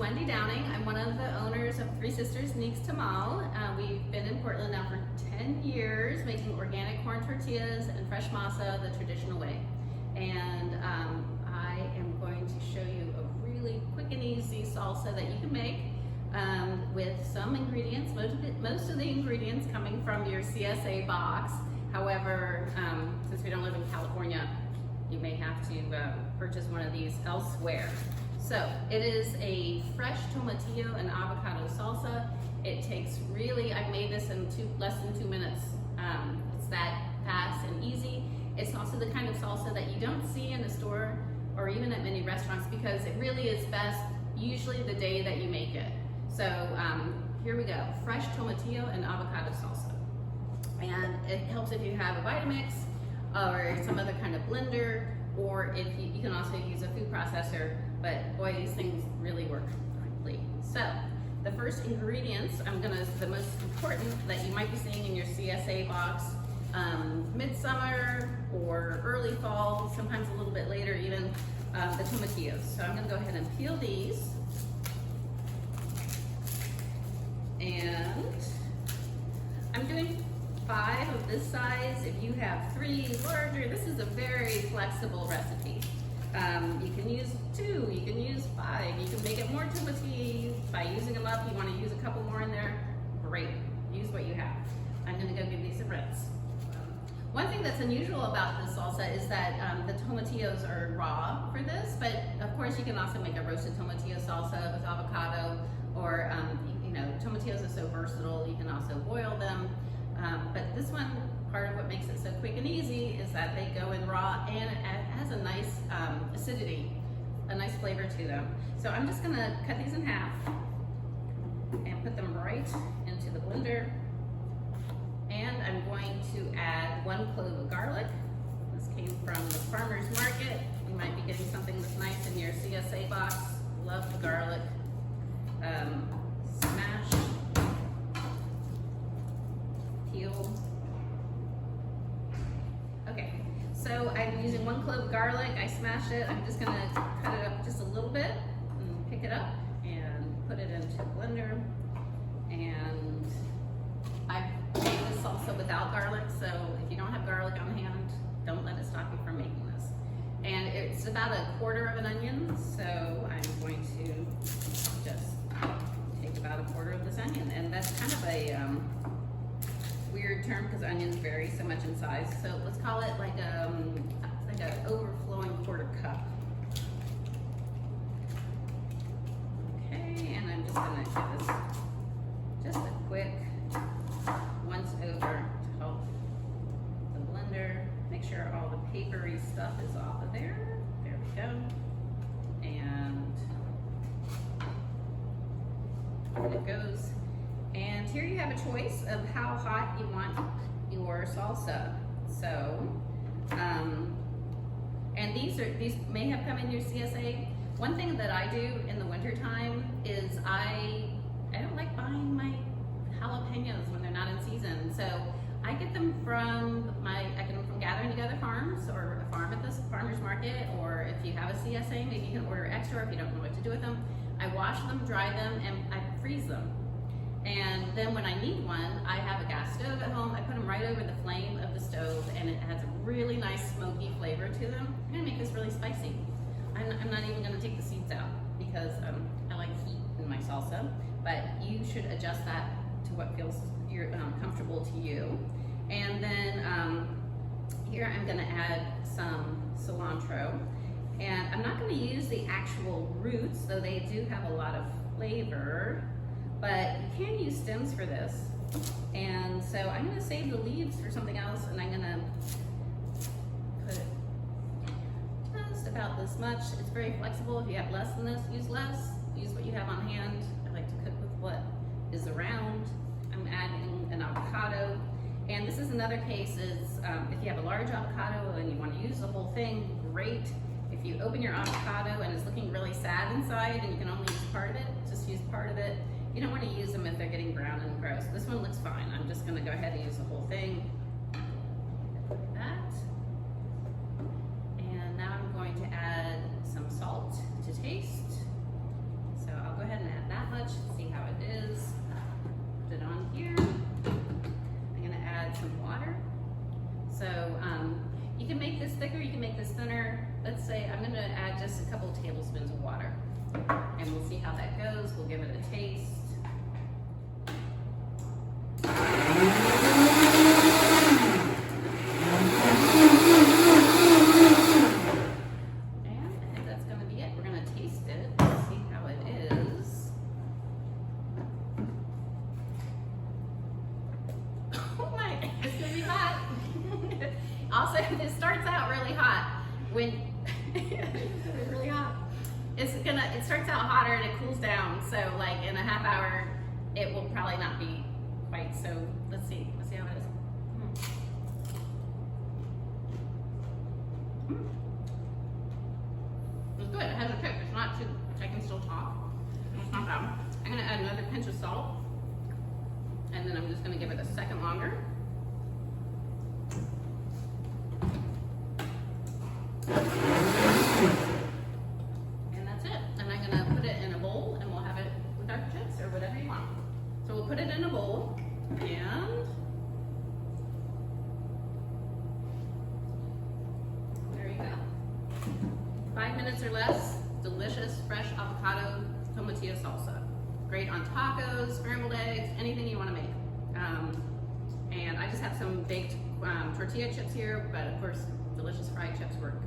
Wendy Downing. I'm one of the owners of Three Sisters Nixtamal. We've been in Portland now for 10 years making organic corn tortillas and fresh masa the traditional way. And I am going to show you a really quick and easy salsa that you can make with some ingredients, most of the ingredients coming from your CSA box. However, since we don't live in California, you may have to purchase one of these elsewhere. So it is a fresh tomatillo and avocado salsa. It takes I made this in less than 2 minutes. It's that fast and easy. It's also the kind of salsa that you don't see in a store or even at many restaurants because it really is best usually the day that you make it. So here we go, fresh tomatillo and avocado salsa. And it helps if you have a Vitamix or some other kind of blender, or if you can also use a food processor, but boy, these things really work quickly. So the first ingredients, the most important that you might be seeing in your CSA box, midsummer or early fall, sometimes a little bit later even, the tomatillos. So I'm gonna go ahead and peel these. And I'm doing 5 of this size. If you have 3 larger, this is a very flexible recipe. You can use 2, you can use 5, you can make it more tomatillo by using them up. You want to use a couple more in there, great, use what you have. I'm going to go give these a rinse. One thing that's unusual about this salsa is that the tomatillos are raw for this, but of course you can also make a roasted tomatillo salsa with avocado, or tomatillos are so versatile, you can also boil them. But this one, part of what makes it so quick and easy is that they go in raw and it has a nice acidity, a nice flavor to them. So I'm just gonna cut these in half and put them right into the blender. And I'm going to add 1 clove of garlic. This came from the farmer's market. You might be getting something that's nice in your CSA box. Love the garlic. Smash. Peel. Okay, so I'm using 1 clove of garlic. I smashed it. I'm just gonna cut it up just a little bit and pick it up and put it into a blender. And I've made this salsa without garlic, so if you don't have garlic on hand, don't let it stop you from making this. And it's about 1/4 of an onion, so I'm going to just take about 1/4 of this onion, and that's kind of a weird term because onions vary so much in size. So let's call it like an overflowing 1/4 cup. Okay, and I'm just gonna give this just a quick once over to help the blender. Make sure all the papery stuff is off of there. There we go. And it goes. And here you have a choice of how hot you want your salsa. So, and these may have come in your CSA. One thing that I do in the winter time is I don't like buying my jalapenos when they're not in season. So I get them from Gathering Together Farms, or a farm at this farmer's market, or if you have a CSA, maybe you can order extra if you don't know what to do with them. I wash them, dry them, and I freeze them. And then when I need one, I have a gas stove at home. I put them right over the flame of the stove, and it has a really nice smoky flavor to them. I'm gonna make this really spicy. I'm not even gonna take the seeds out because I like heat in my salsa, but you should adjust that to what feels comfortable to you. And then here I'm gonna add some cilantro. And I'm not gonna use the actual roots, though they do have a lot of flavor. But you can use stems for this. And so I'm gonna save the leaves for something else, and I'm gonna put just about this much. It's very flexible. If you have less than this, use less. Use what you have on hand. I like to cook with what is around. I'm adding an avocado. And this is another case is, if you have a large avocado and you wanna use the whole thing, great. If you open your avocado and it's looking really sad inside and you can only use part of it, just use part of it. You don't want to use them if they're getting brown and gross. This one looks fine. I'm just going to go ahead and use the whole thing. Like that. And now I'm going to add some salt to taste. So I'll go ahead Also, this starts out really hot. When it's really hot. It starts out hotter and it cools down. So like in a half hour, it will probably not be quite. So let's see how it is. It's good. It has a kick. It's not too. I can still talk. It's not bad. I'm gonna add another pinch of salt, and then I'm just gonna give it a second longer. And that's it. And I'm gonna put it in a bowl, and we'll have it with our chips or whatever you want. So we'll put it in a bowl, and there you go. 5 minutes or less, delicious fresh avocado tomatillo salsa. Great on tacos, scrambled eggs, anything you want to make. And I just have some baked tortilla chips here, but of course, delicious fried chips work